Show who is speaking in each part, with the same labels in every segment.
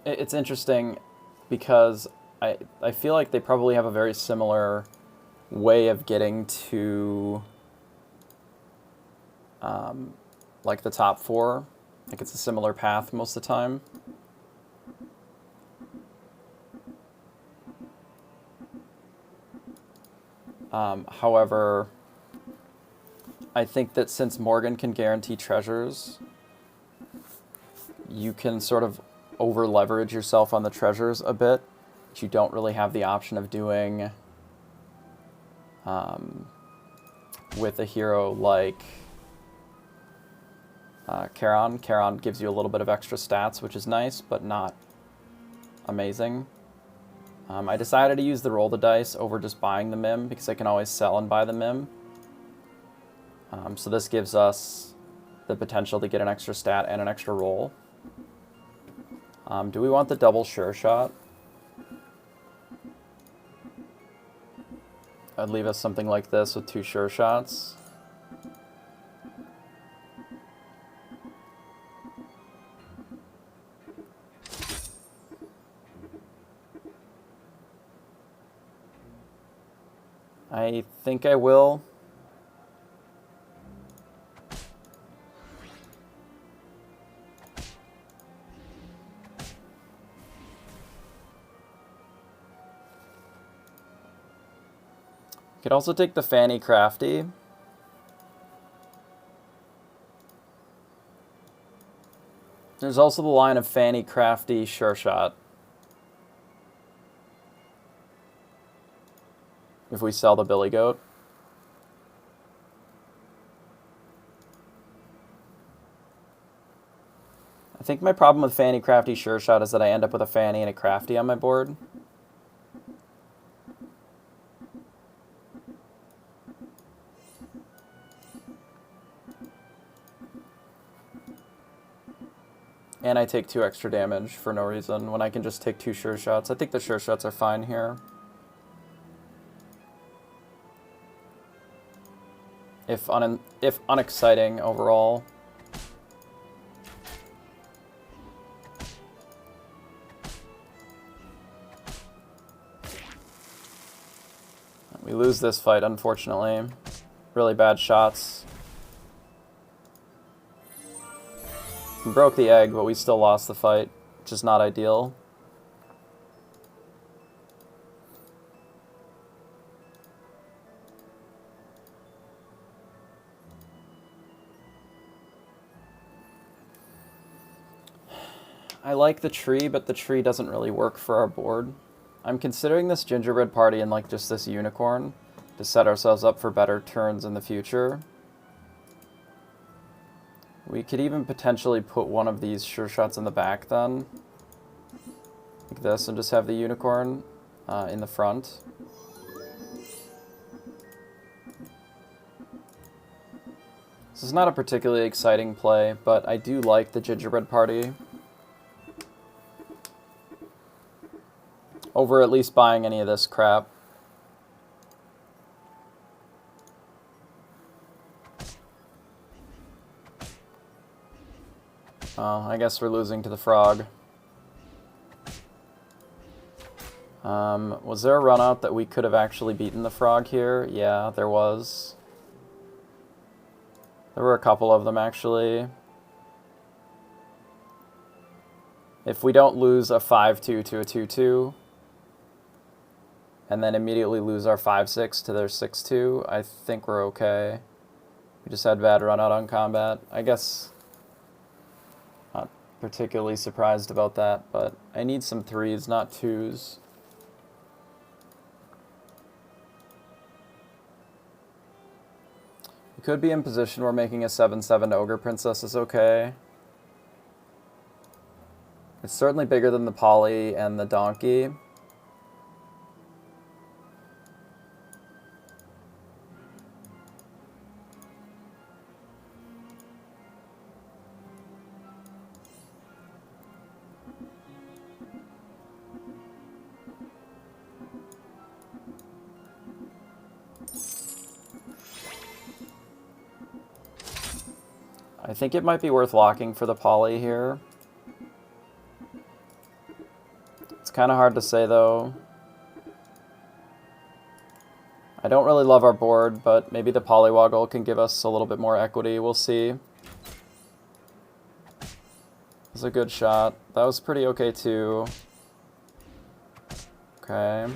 Speaker 1: It's interesting because I feel like they probably have a very similar way of getting to like the top four. Like it's a similar path most of the time. However, I think that since Morgan can guarantee treasures, you can sort of over leverage yourself on the treasures a bit, but you don't really have the option of doing with a hero like Charon. Charon gives you a little bit of extra stats, which is nice, but not amazing. I decided to use the roll the dice over just buying the Mim because I can always sell and buy the Mim. So this gives us the potential to get an extra stat and an extra roll. Do we want the double sure shot? I'd leave us something like this with 2 sure shots. I think I will. Could also take the Fanny Crafty. There's also the line of Fanny Crafty Sure Shot. If we sell the Billy Goat. I think my problem with Fanny Crafty Sure Shot is that I end up with a Fanny and a Crafty on my board. And I take 2 extra damage for no reason when I can just take 2 sure shots. I think the sure shots are fine here. If unexciting overall. We lose this fight, unfortunately. Really bad shots. We broke the egg, but we still lost the fight, which is not ideal. I like the tree, but the tree doesn't really work for our board. I'm considering this gingerbread party and like just this unicorn to set ourselves up for better turns in the future. We could even potentially put one of these sure shots in the back then. Like this, and just have the unicorn in the front. This is not a particularly exciting play, but I do like the gingerbread party. Over at least buying any of this crap. Oh, I guess we're losing to the frog. Was there a run out that we could have actually beaten the frog here? Yeah, there was. There were a couple of them, actually. If we don't lose a 5-2 to a 2-2, and then immediately lose our 5-6 to their 6-2, I think we're okay. We just had bad run out on combat. I guess not particularly surprised about that, but I need some 3s, not 2s. We could be in position where making a 7-7 Ogre Princess is okay. It's certainly bigger than the Polly and the Donkey. I think it might be worth locking for the Polly here. It's kind of hard to say, though. I don't really love our board, but maybe the Polywoggle can give us a little bit more equity. We'll see. It's a good shot. That was pretty okay, too. Okay.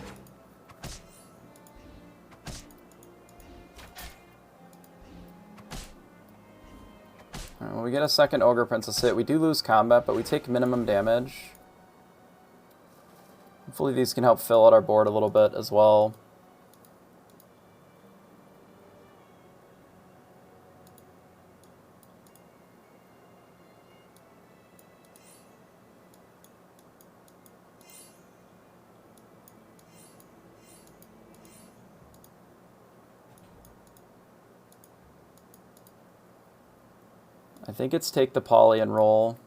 Speaker 1: When we get a second Ogre Princess hit, we do lose combat, but we take minimum damage. Hopefully these can help fill out our board a little bit as well. I think it's take the poly and roll.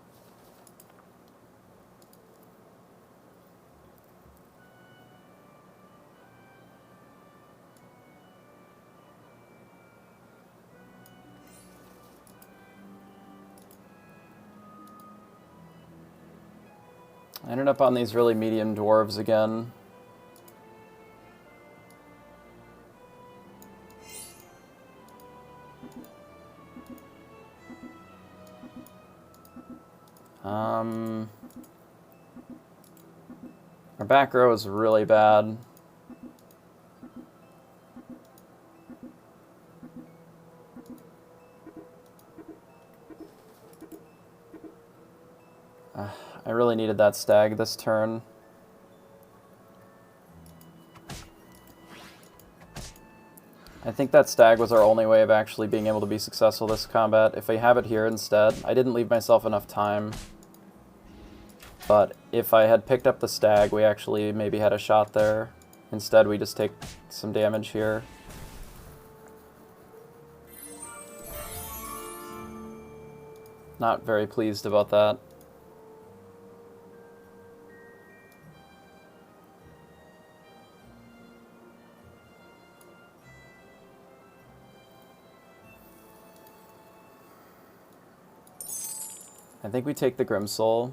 Speaker 1: I ended up on these really medium dwarves again. Our back row is really bad. I really needed that stag this turn. I think that stag was our only way of actually being able to be successful this combat. If I have it here instead, I didn't leave myself enough time. But if I had picked up the stag, we actually maybe had a shot there. Instead, we just take some damage here. Not very pleased about that. I think we take the Grimsoul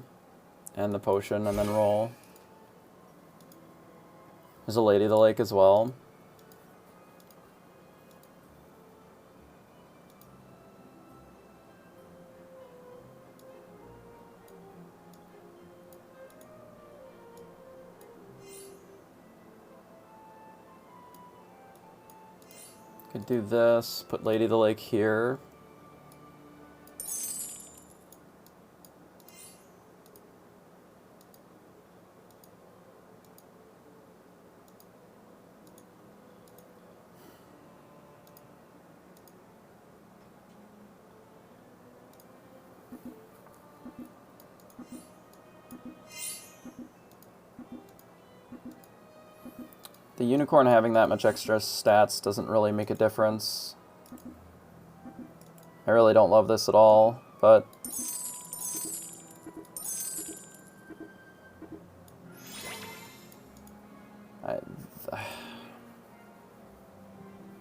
Speaker 1: and the potion and then roll. There's a Lady of the Lake as well. Could do this, put Lady of the Lake here. The Unicorn having that much extra stats doesn't really make a difference. I really don't love this at all, but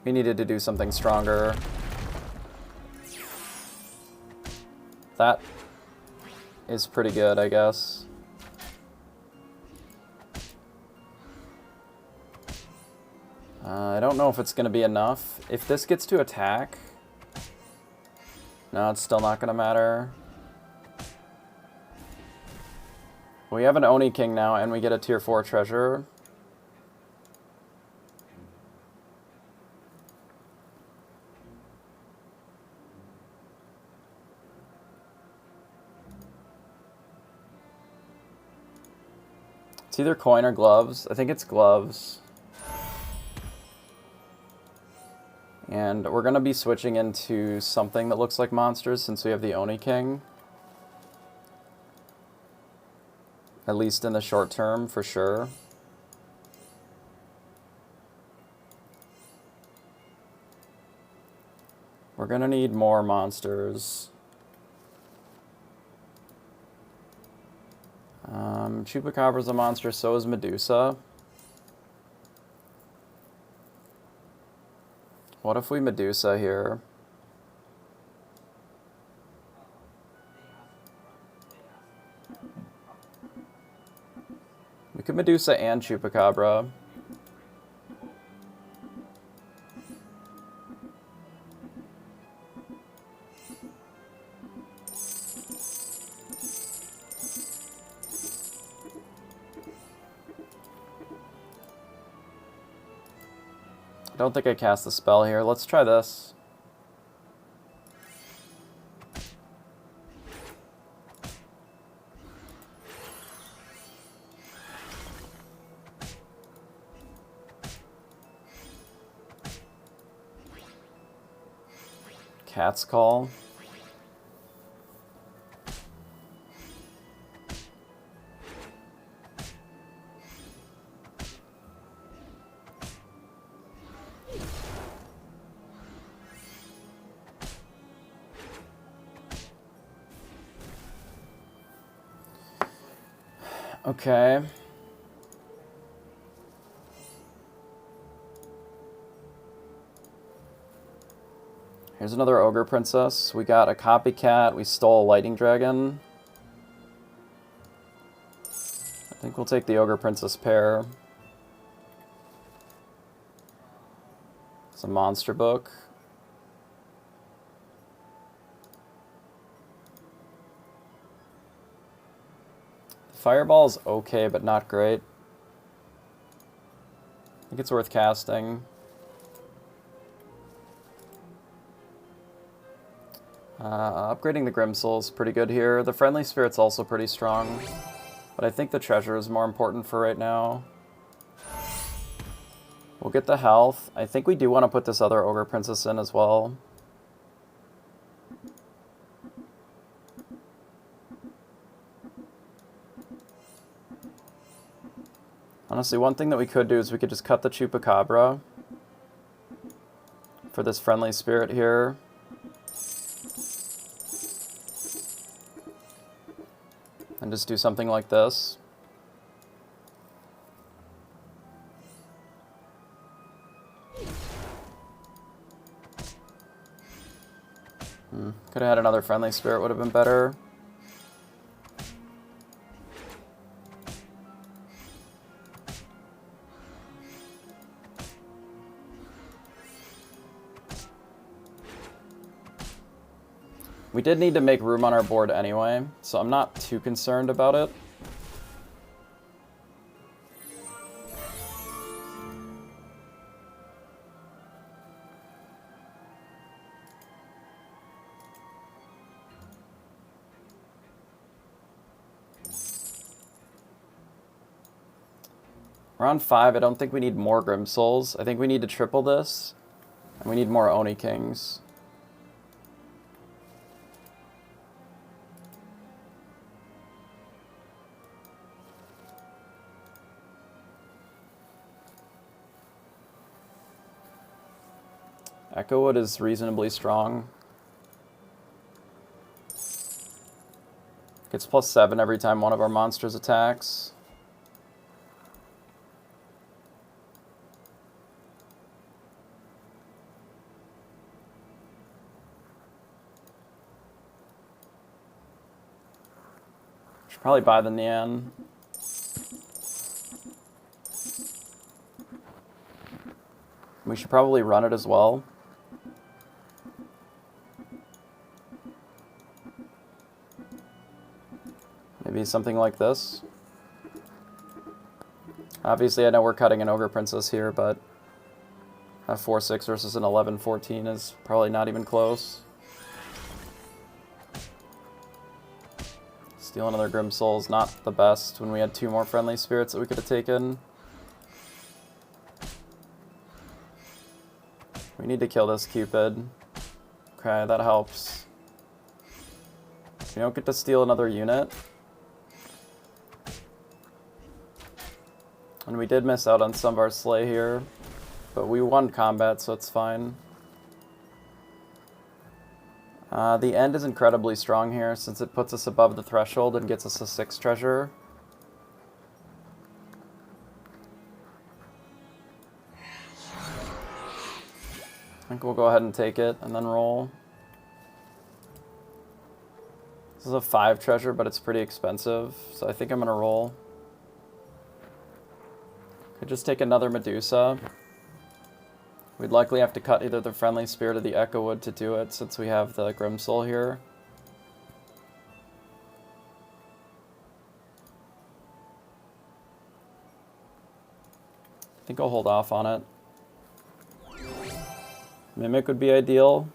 Speaker 1: we needed to do something stronger. That is pretty good, I guess. I don't know if it's going to be enough. If this gets to attack... No, it's still not going to matter. We have an Oni King now, and we get a tier 4 treasure. It's either coin or gloves. I think it's gloves. And we're going to be switching into something that looks like monsters since we have the Oni King. At least in the short term, for sure. We're going to need more monsters. Chupacabra's a monster, so is Medusa. What if we Medusa here? We could Medusa and Chupacabra. I don't think I cast the spell here. Let's try this. Cat's Call. Okay. Here's another Ogre Princess. We got a Copycat. We stole a Lightning Dragon. I think we'll take the Ogre Princess pair. It's a monster book. Fireball is okay, but not great. I think it's worth casting. Upgrading the Grimsoul is pretty good here. The Friendly Spirit's also pretty strong, but I think the treasure is more important for right now. We'll get the health. I think we do want to put this other Ogre Princess in as well. Honestly, one thing that we could do is we could just cut the Chupacabra for this Friendly Spirit here. And just do something like this. Could have had another Friendly Spirit, would have been better. We did need to make room on our board anyway, so I'm not too concerned about it. We're on 5. I don't think we need more Grimsouls. I think we need to triple this, and we need more Oni Kings. Echowood is reasonably strong. Gets +7 every time one of our monsters attacks. Should probably buy the Nian. We should probably run it as well. Maybe something like this. Obviously, I know we're cutting an Ogre Princess here, but a 4-6 versus an 11-14 is probably not even close. Steal another Grimsoul is not the best when we had 2 more Friendly Spirits that we could have taken. We need to kill this Cupid. Okay, that helps. We don't get to steal another unit. And we did miss out on some of our Slay here, but we won combat, so it's fine. The end is incredibly strong here, since it puts us above the threshold and gets us a 6 treasure. I think we'll go ahead and take it, and then roll. This is a 5 treasure, but it's pretty expensive, so I think I'm going to roll. Could just take another Medusa. We'd likely have to cut either the Friendly Spirit or the Echo Wood to do it, since we have the Grimsoul here. I think I'll hold off on it. Mimic would be ideal.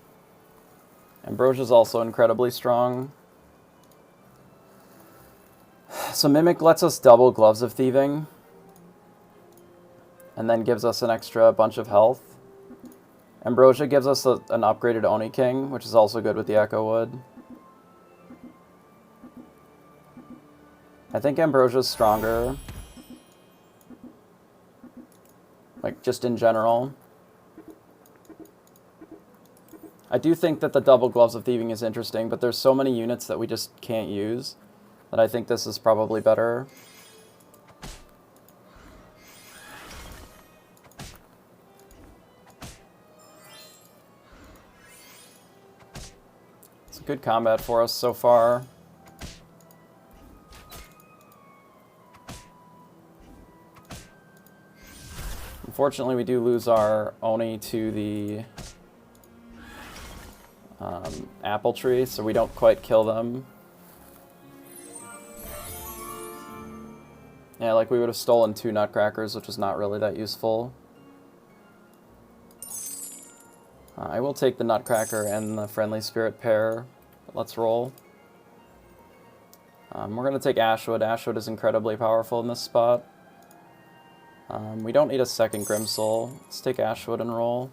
Speaker 1: Ambrosia's also incredibly strong. So Mimic lets us double Gloves of Thieving, and then gives us an extra bunch of health. Ambrosia gives us an upgraded Oni King, which is also good with the Echo Wood. I think Ambrosia's stronger. Like, just in general. I do think that the double Gloves of Thieving is interesting, but there's so many units that we just can't use that I think this is probably better. It's a good combat for us so far. Unfortunately, we do lose our Oni to the apple tree, so we don't quite kill them. Yeah, like we would have stolen 2 Nutcrackers, which was not really that useful. I will take the Nutcracker and the Friendly Spirit pair. Let's roll. We're going to take Ashwood. Ashwood is incredibly powerful in this spot. We don't need a second Grimsoul. Let's take Ashwood and roll.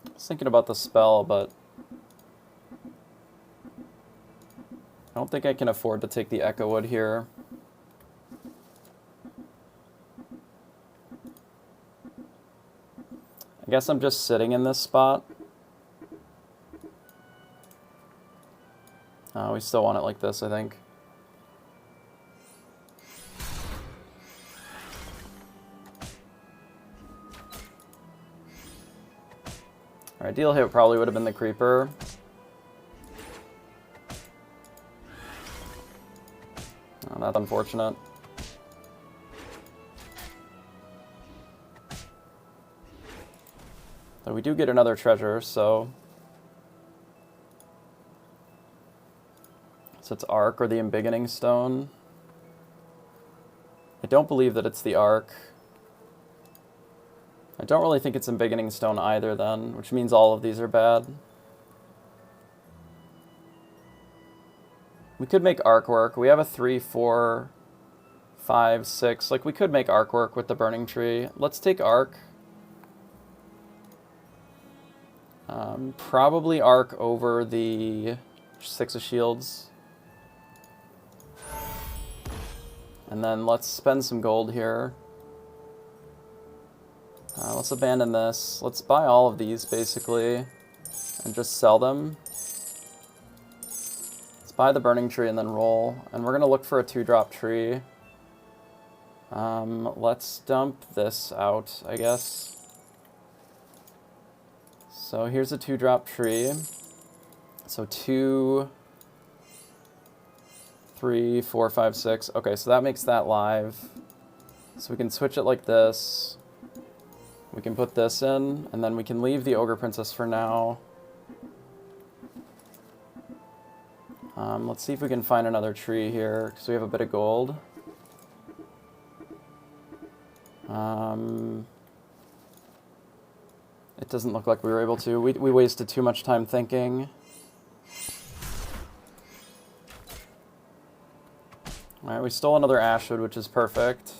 Speaker 1: I was thinking about the spell, but I don't think I can afford to take the Echo Wood here. I guess I'm just sitting in this spot. We still want it like this, I think. Our ideal hit probably would have been the Creeper. Oh, that's unfortunate. But we do get another treasure, so it's Ark or the Embiggening Stone. I don't believe that it's the Ark. I don't really think it's Embiggening Stone either then, which means all of these are bad. We could make Ark work. We have a 3, 4, 5, 6. Like, we could make Ark work with the Burning Tree. Let's take Ark. Probably Ark over the 6 of Shields. And then let's spend some gold here. Let's abandon this. Let's buy all of these, basically, and just sell them. Let's buy the Burning Tree and then roll. And we're going to look for a 2-drop tree. Let's dump this out, I guess. So here's a 2-drop tree. So 2, 3, 4, 5, 6. Okay, so that makes that live. So we can switch it like this. We can put this in, and then we can leave the Ogre Princess for now. Let's see if we can find another tree here, because we have a bit of gold. It doesn't look like we were able to. We wasted too much time thinking. Alright, we stole another Ashwood, which is perfect.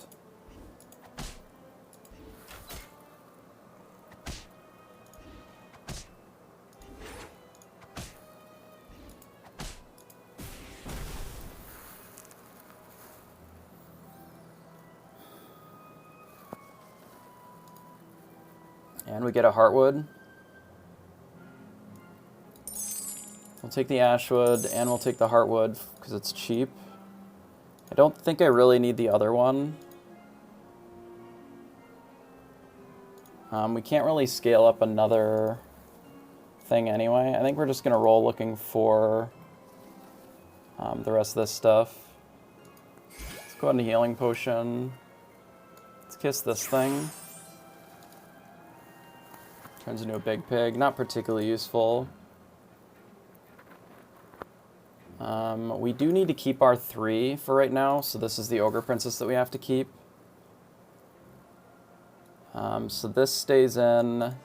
Speaker 1: And we get a Heartwood. We'll take the Ashwood, and we'll take the Heartwood, because it's cheap. I don't think I really need the other one. We can't really scale up another thing anyway. I think we're just going to roll looking for the rest of this stuff. Let's go ahead and Healing Potion. Let's kiss this thing. Turns into a big pig. Not particularly useful. We do need to keep our 3 for right now, so this is the Ogre Princess that we have to keep. So this stays in.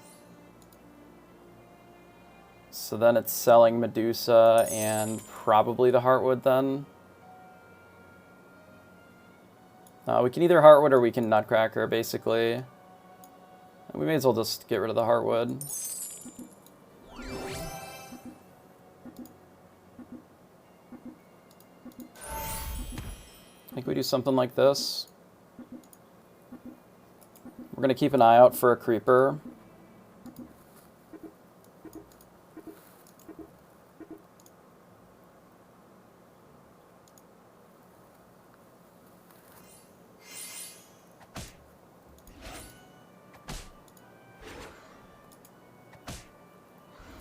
Speaker 1: So then it's selling Medusa and probably the Heartwood then. We can either Heartwood or we can Nutcracker, basically. We may as well just get rid of the Heartwood. I think we do something like this. We're going to keep an eye out for a creeper.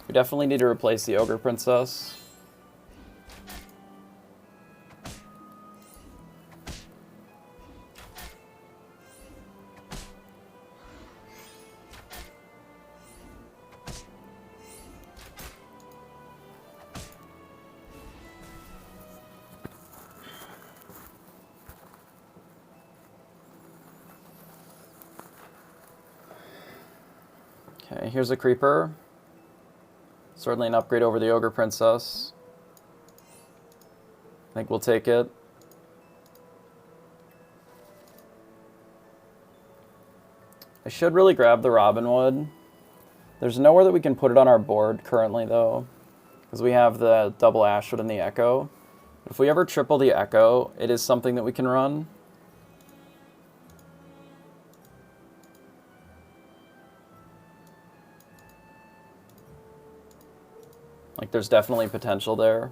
Speaker 1: We definitely need to replace the Ogre Princess. Okay, here's a creeper. Certainly an upgrade over the Ogre Princess. I think we'll take it. I should really grab the Robinwood. There's nowhere that we can put it on our board currently, though, because we have the double Ashwood and the Echo. If we ever triple the Echo, it is something that we can run. Like, there's definitely potential there.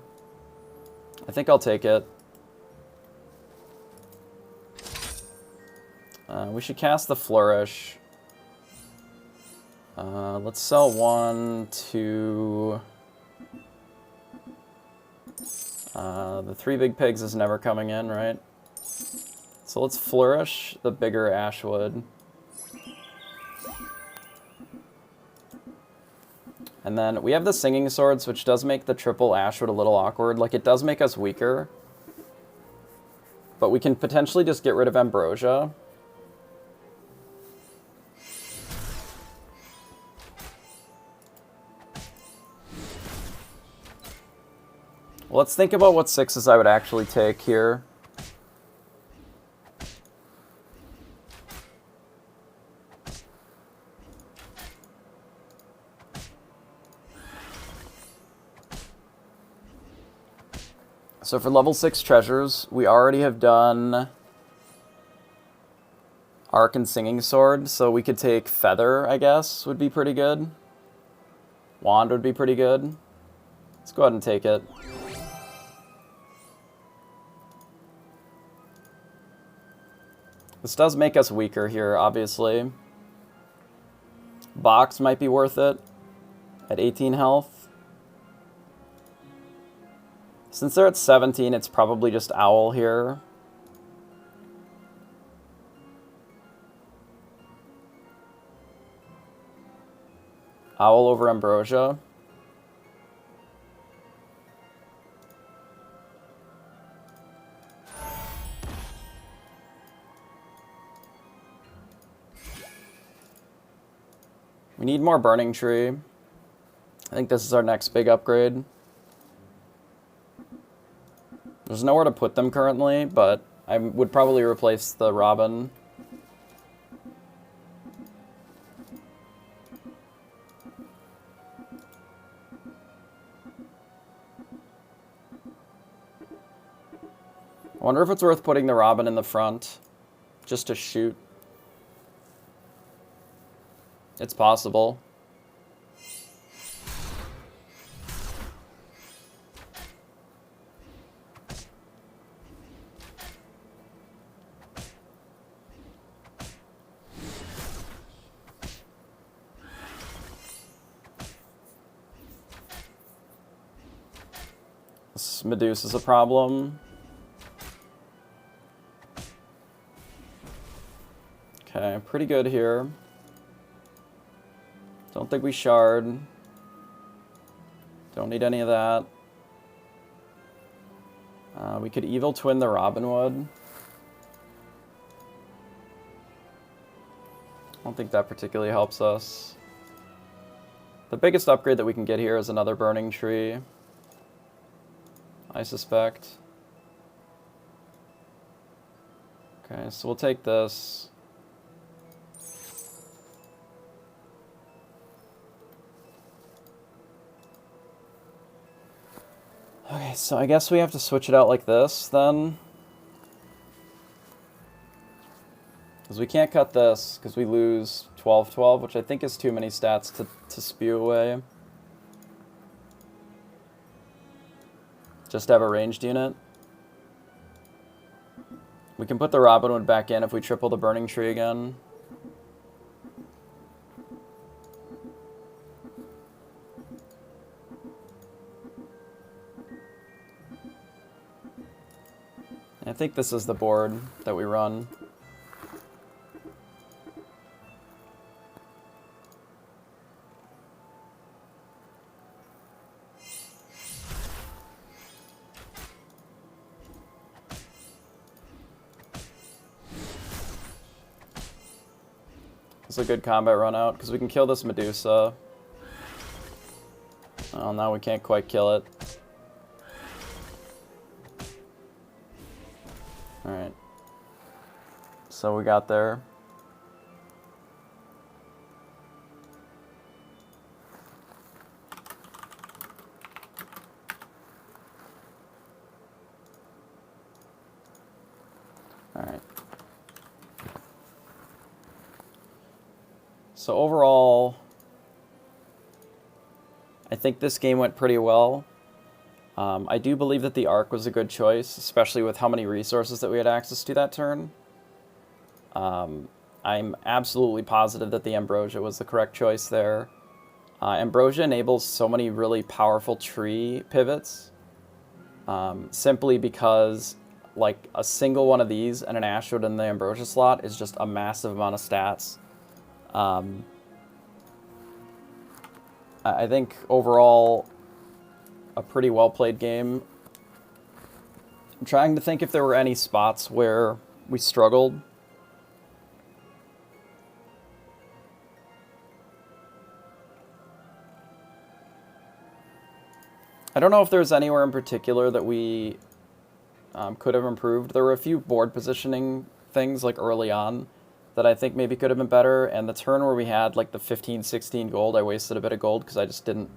Speaker 1: I think I'll take it. We should cast the Flourish. Let's sell 1 to... the 3 big pigs is never coming in, right? So let's Flourish the bigger Ashwood. And then we have the Singing Swords, which does make the triple Ashwood a little awkward. Like, it does make us weaker. But we can potentially just get rid of Ambrosia. Well, let's think about what 6s I would actually take here. So for level 6 treasures, we already have done Arc and Singing Sword, so we could take Feather, I guess, would be pretty good. Wand would be pretty good. Let's go ahead and take it. This does make us weaker here, obviously. Box might be worth it at 18 health. Since they're at 17, it's probably just Owl here. Owl over Ambrosia. We need more Burning Tree. I think this is our next big upgrade. There's nowhere to put them currently, but I would probably replace the Robin. I wonder if it's worth putting the Robin in the front, just to shoot. It's possible. This Medusa's a problem. Okay, pretty good here. Don't think we shard. Don't need any of that. We could evil twin the Robinwood. I don't think that particularly helps us. The biggest upgrade that we can get here is another burning tree, I suspect. Okay, so we'll take this. Okay, so I guess we have to switch it out like this, then. Because we can't cut this, because we lose 12-12, which I think is too many stats to spew away. Just have a ranged unit. We can put the Robinwood back in if we triple the Burning Tree again. I think this is the board that we run. It's a good combat run out because we can kill this Medusa. Oh, now we can't quite kill it. Alright. So we got there. Alright. So overall, I think this game went pretty well. I do believe that the Ark was a good choice, especially with how many resources that we had access to that turn. I'm absolutely positive that the Ambrosia was the correct choice there. Ambrosia enables so many really powerful tree pivots, simply because like a single one of these and an Ashwood in the Ambrosia slot is just a massive amount of stats. I think overall, a pretty well-played game. I'm trying to think if there were any spots where we struggled. I don't know if there's anywhere in particular that we could have improved. There were a few board positioning things like early on that I think maybe could have been better, and the turn where we had like the 15-16 gold, I wasted a bit of gold because I just didn't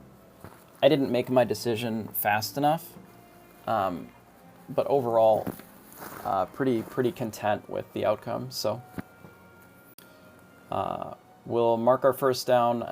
Speaker 1: make my decision fast enough. But overall, pretty content with the outcome. So we'll mark our first down.